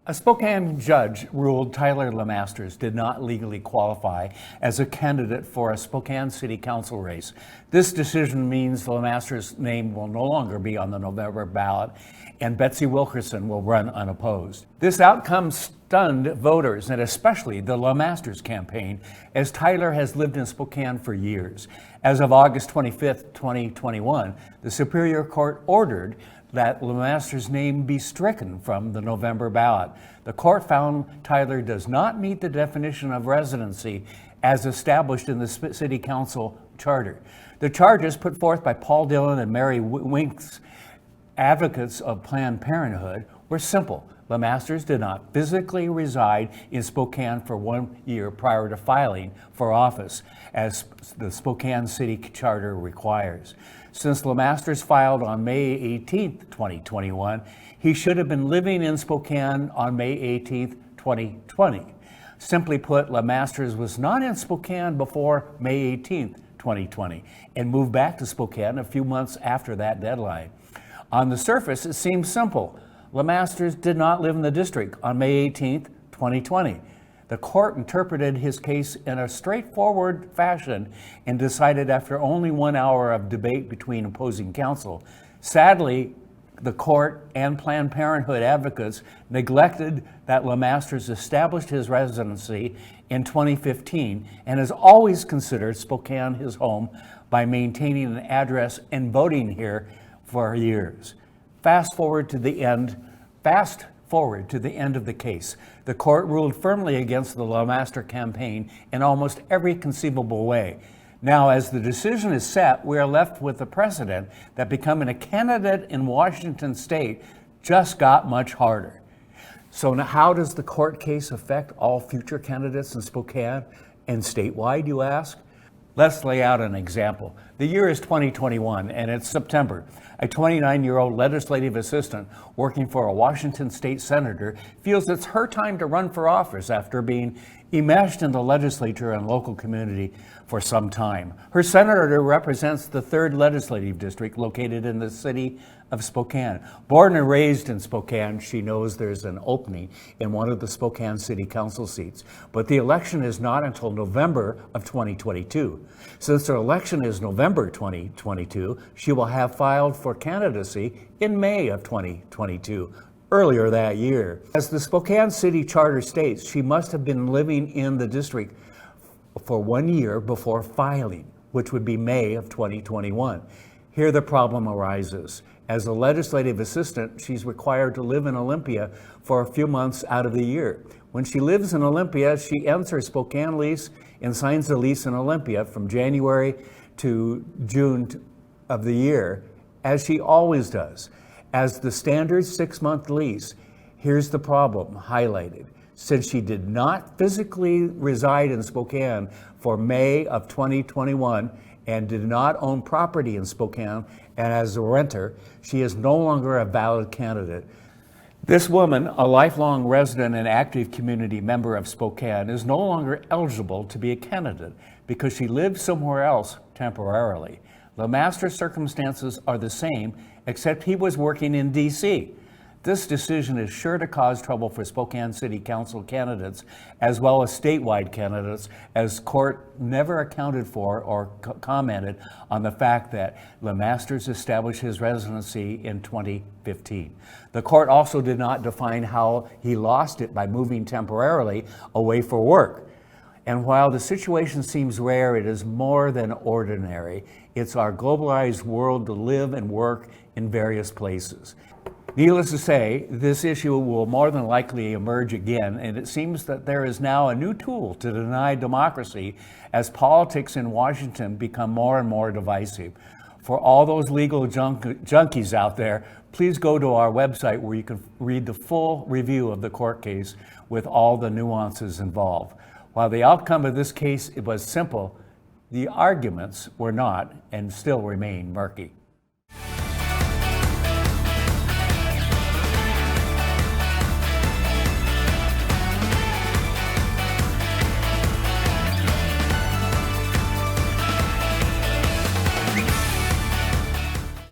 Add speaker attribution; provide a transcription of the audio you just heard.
Speaker 1: A Spokane judge ruled Tyler LeMasters did not legally qualify as a candidate for a Spokane City Council race. This decision means LeMasters' name will no longer be on the November ballot, and Betsy Wilkerson will run unopposed. This outcome stunned voters, and especially the LeMasters campaign, as Tyler has lived in Spokane for years. As of August 25th, 2021, the Superior Court ordered that LeMasters' name be stricken from the November ballot. The court found Tyler does not meet the definition of residency as established in the City Council charter. The charges put forth by Paul Dillon and Mary Winks, advocates of Planned Parenthood, were simple. LeMasters did not physically reside in Spokane for 1 year prior to filing for office, as the Spokane City Charter requires. Since LeMasters filed on May 18, 2021, he should have been living in Spokane on May 18, 2020. Simply put, LeMasters was not in Spokane before May 18, 2020, and moved back to Spokane a few months after that deadline. On the surface, it seems simple. LeMasters did not live in the district on May 18, 2020. The court interpreted his case in a straightforward fashion and decided after only 1 hour of debate between opposing counsel. Sadly, the court and Planned Parenthood advocates neglected that LeMasters established his residency in 2015 and has always considered Spokane his home by maintaining an address and voting here for years. Fast forward to the end of the case. The court ruled firmly against the LeMasters campaign in almost every conceivable way. Now, as the decision is set, we are left with the precedent that becoming a candidate in Washington state just got much harder. So now how does the court case affect all future candidates in Spokane and statewide, you ask? Let's lay out an example. The year is 2021 and it's September. A 29-year-old legislative assistant working for a Washington state senator feels it's her time to run for office after being enmeshed in the legislature and local community for some time. Her senator represents the 3rd legislative district located in the city of Spokane. Born and raised in Spokane, she knows there's an opening in one of the Spokane City Council seats, but the election is not until November of 2022. Since her election is November 2022, she will have filed for candidacy in May of 2022, earlier that year. As the Spokane City Charter states, she must have been living in the district for 1 year before filing, which would be May of 2021. Here the problem arises. As a legislative assistant, she's required to live in Olympia for a few months out of the year. When she lives in Olympia, she ends her Spokane lease and signs the lease in Olympia from January to June of the year, as she always does. As the standard 6-month lease, here's the problem highlighted. Since she did not physically reside in Spokane for May of 2021 and did not own property in Spokane, and as a renter, she is no longer a valid candidate. This woman, a lifelong resident and active community member of Spokane, is no longer eligible to be a candidate because she lived somewhere else temporarily. LeMasters' circumstances are the same, except he was working in D.C. This decision is sure to cause trouble for Spokane City Council candidates as well as statewide candidates, as court never accounted for or commented on the fact that LeMasters established his residency in 2015. The court also did not define how he lost it by moving temporarily away for work. And while the situation seems rare, it is more than ordinary. It's our globalized world to live and work in various places. Needless to say, this issue will more than likely emerge again, and it seems that there is now a new tool to deny democracy as politics in Washington become more and more divisive. For all those legal junkies out there, please go to our website where you can read the full review of the court case with all the nuances involved. While the outcome of this case was simple, the arguments were not and still remain murky.